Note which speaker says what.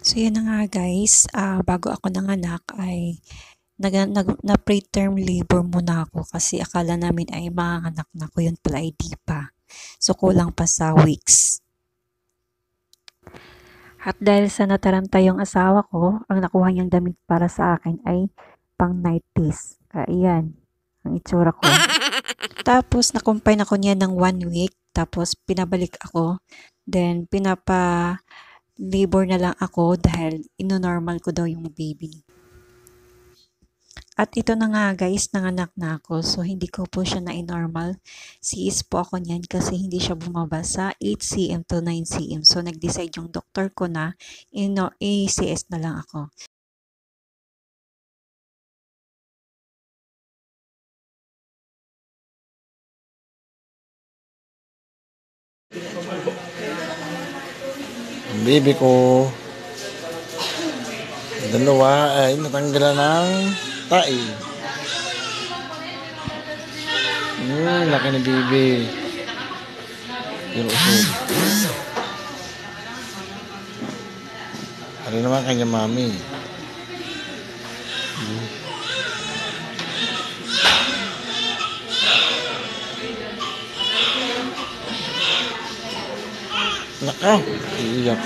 Speaker 1: So yun na nga guys, bago ako nanganak ay na preterm labor muna ako kasi akala namin ay manganganak na ko, yun pala ay di pa. So kulang pa sa weeks. At dahil sa nataranta yung asawa ko, ang nakuha niyang damit para sa akin ay pang night piece. Ayan, ang itsura ko. Tapos nakumpine ako niya ng 1 week, tapos pinabalik ako. Then labor na lang ako dahil ino-normal ko daw yung baby. At ito na nga guys, nanganak na ako. So hindi ko po siya na-normal. CS po ako niyan kasi hindi siya bumaba sa 8 cm to 9 cm. So nag-decide yung doktor ko na i-CS na lang ako.
Speaker 2: Ang baby ko, dalawa ay natanggalan ng tae. Laki ni baby. Yung usog. Ano naman kanya mami? Naka, iiyak.